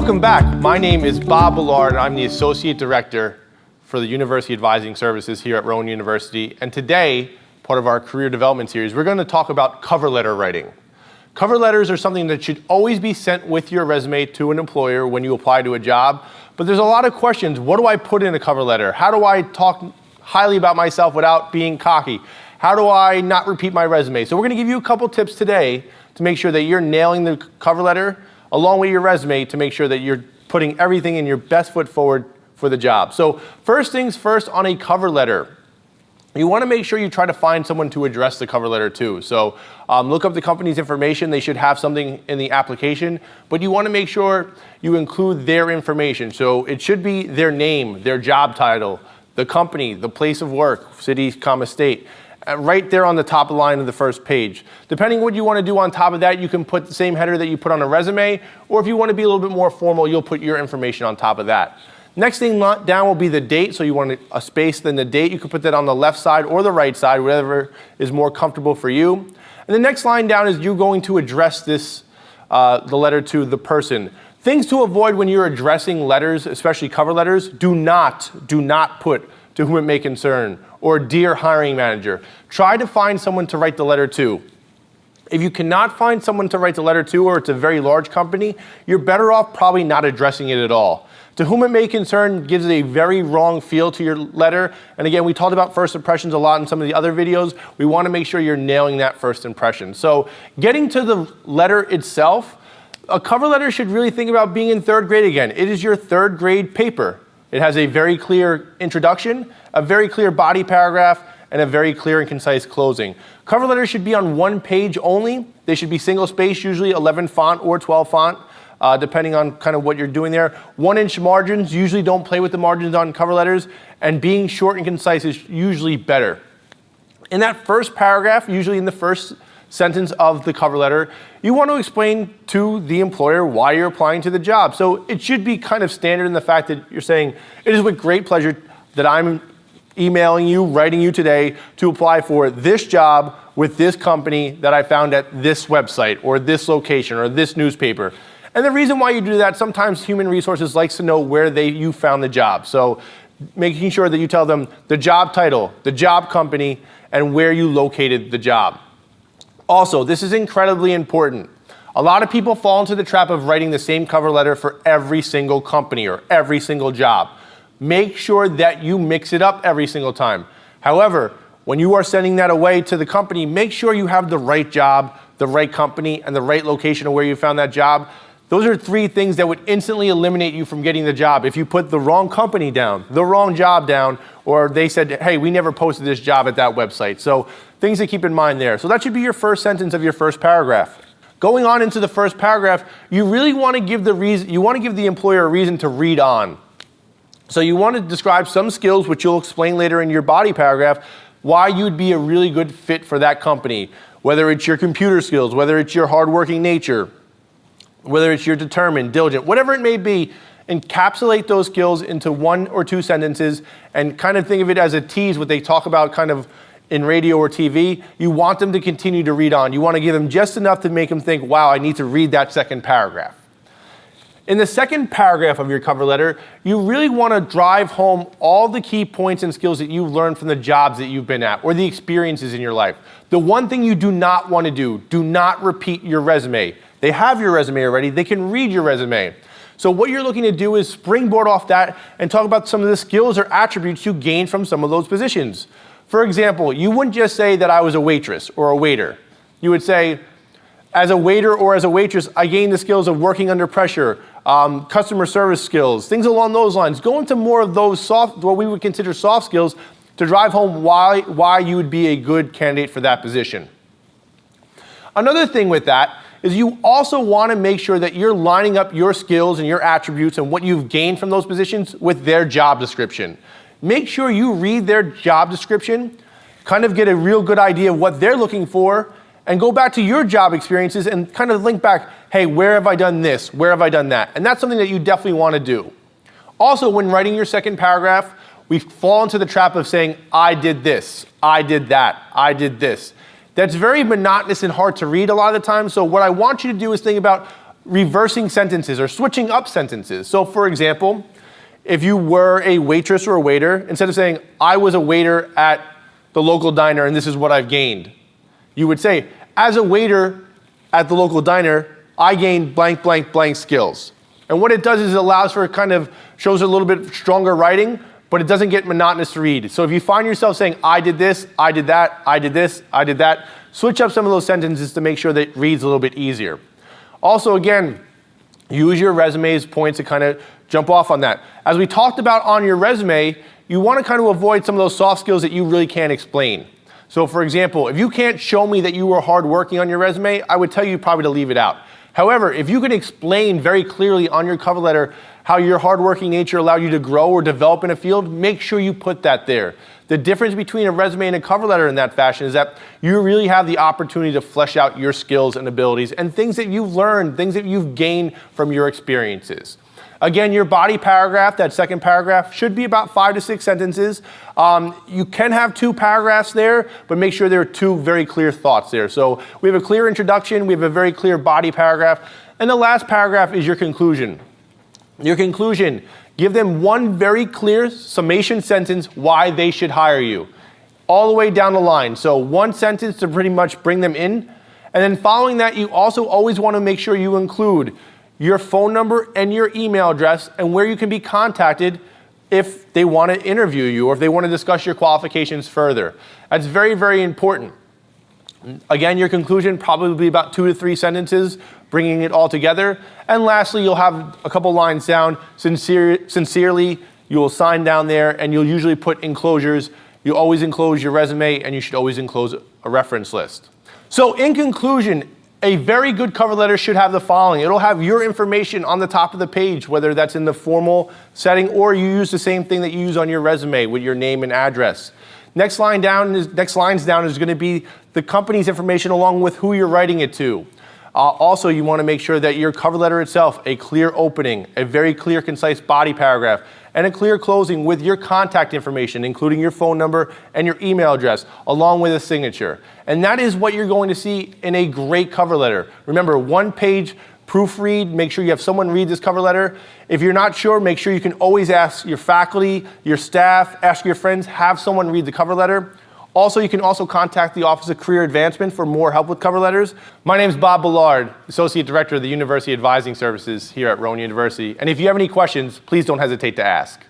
Welcome back. My name is Bob Bullard, and I'm the Associate Director for the University Advising Services here at Rowan University. And today, part of our career development series, we're going to talk about cover letter writing. Cover letters are something that should always be sent with your resume to an employer when you apply to a job. But there's a lot of questions. What do I put in a cover letter? How do I talk highly about myself without being cocky? How do I not repeat my resume? So we're going to give you a couple tips today to make sure that you're nailing the cover letter along with your resume to make sure that you're putting everything in your best foot forward for the job. So first things first, on a cover letter, you want to make sure you try to find someone to address the cover letter to. So look up the company's information. They should have something in the application, but you want to make sure you include their information. So it should be their name, their job title, the company, the place of work, city, state, right there on the top of the line of the first page. Depending what you want to do on top of that, you can put the same header that you put on a resume, or if you want to be a little bit more formal, you'll put your information on top of that. Next thing down will be the date, so you want a space, then the date. You can put that on the left side or the right side, whatever is more comfortable for you. And the next line down is you're going to address this, the letter to the person. Things to avoid when you're addressing letters, especially cover letters, do not put "to whom it may concern" or "dear hiring manager." Try to find someone to write the letter to. If you cannot find someone to write the letter to, or it's a very large company, you're better off probably not addressing it at all. "To whom it may concern" gives a very wrong feel to your letter. And again, we talked about first impressions a lot in some of the other videos. We want to make sure you're nailing that first impression. So getting to the letter itself, a cover letter should really think about being in third grade again. It is your third grade paper. It has a very clear introduction, a very clear body paragraph, and a very clear and concise closing. Cover letters should be on one page only. They should be single spaced, usually 11 font or 12 font. Depending on kind of what you're doing there. 1-inch margins, usually don't play with the margins on cover letters, and being short and concise is usually better. In that first paragraph, usually in the first sentence of the cover letter, you want to explain to the employer why you're applying to the job. So it should be kind of standard in the fact that you're saying, "It is with great pleasure that I'm emailing you, writing you today to apply for this job with this company that I found at this website or this location or this newspaper." And the reason why you do that, sometimes human resources likes to know where you found the job. So making sure that you tell them the job title, the job company, and where you located the job. Also, this is incredibly important. A lot of people fall into the trap of writing the same cover letter for every single company or every single job. Make sure that you mix it up every single time. However, when you are sending that away to the company, make sure you have the right job, the right company, and the right location of where you found that job. Those are three things that would instantly eliminate you from getting the job. If you put the wrong company down, the wrong job down, or they said, "Hey, we never posted this job at that website." So things to keep in mind there. So that should be your first sentence of your first paragraph. Going on into the first paragraph, you really want to give the employer a reason to read on. So you want to describe some skills, which you'll explain later in your body paragraph, why you'd be a really good fit for that company. Whether it's your computer skills, whether it's your hardworking nature, whether it's you're determined, diligent, whatever it may be, encapsulate those skills into 1 or 2 sentences and kind of think of it as a tease, what they talk about kind of in radio or TV. You want them to continue to read on. You want to give them just enough to make them think, wow, I need to read that second paragraph. In the second paragraph of your cover letter, you really want to drive home all the key points and skills that you've learned from the jobs that you've been at or the experiences in your life. The one thing you do not want to do not repeat your resume. They have your resume already. They can read your resume. So what you're looking to do is springboard off that and talk about some of the skills or attributes you gained from some of those positions. For example, you wouldn't just say that I was a waitress or a waiter. You would say, as a waiter or as a waitress, I gained the skills of working under pressure, customer service skills, things along those lines. Go into more of those what we would consider soft skills to drive home why you would be a good candidate for that position. Another thing with that is you also want to make sure that you're lining up your skills and your attributes and what you've gained from those positions with their job description. Make sure you read their job description, kind of get a real good idea of what they're looking for, and go back to your job experiences and kind of link back, hey, where have I done this? Where have I done that? And that's something that you definitely want to do. Also, when writing your second paragraph, we fall into the trap of saying, I did this, I did that, I did this. That's very monotonous and hard to read a lot of the time. So what I want you to do is think about reversing sentences or switching up sentences. So for example, if you were a waitress or a waiter, instead of saying, I was a waiter at the local diner and this is what I've gained, you would say, as a waiter at the local diner, I gained blank, blank, blank skills. And what it does is it allows for shows a little bit stronger writing, but it doesn't get monotonous to read. So if you find yourself saying, I did this, I did that, I did this, I did that, switch up some of those sentences to make sure that it reads a little bit easier. Also, again, use your resume's points to jump off on that. As we talked about on your resume, you want to avoid some of those soft skills that you really can't explain. So for example, if you can't show me that you were hardworking on your resume, I would tell you probably to leave it out. However, if you can explain very clearly on your cover letter how your hardworking nature allowed you to grow or develop in a field, make sure you put that there. The difference between a resume and a cover letter in that fashion is that you really have the opportunity to flesh out your skills and abilities and things that you've learned, things that you've gained from your experiences. Again, your body paragraph, that second paragraph, should be about 5 to 6 sentences. You can have 2 paragraphs there, but make sure there are 2 very clear thoughts there. So we have a clear introduction, we have a very clear body paragraph, and the last paragraph is your conclusion. Your conclusion, give them one very clear summation sentence why they should hire you, all the way down the line. So one sentence to pretty much bring them in, and then following that, you also always want to make sure you include your phone number and your email address and where you can be contacted if they want to interview you or if they want to discuss your qualifications further. That's very, very important. Again, your conclusion probably about 2 to 3 sentences, bringing it all together. And lastly, you'll have a couple lines down. Sincerely, you will sign down there, and you'll usually put enclosures. You always enclose your resume, and you should always enclose a reference list. So in conclusion, a very good cover letter should have the following. It'll have your information on the top of the page, whether that's in the formal setting or you use the same thing that you use on your resume with your name and address. Next lines down is going to be the company's information along with who you're writing it to. Also, you want to make sure that your cover letter itself, a clear opening, a very clear, concise body paragraph, and a clear closing with your contact information, including your phone number and your email address, along with a signature. And that is what you're going to see in a great cover letter. Remember, 1-page proofread, make sure you have someone read this cover letter. If you're not sure, make sure you can always ask your faculty, your staff, ask your friends, have someone read the cover letter. Also, you can also contact the Office of Career Advancement for more help with cover letters. My name is Bob Bullard, Associate Director of the University Advising Services here at Rowan University. And if you have any questions, please don't hesitate to ask.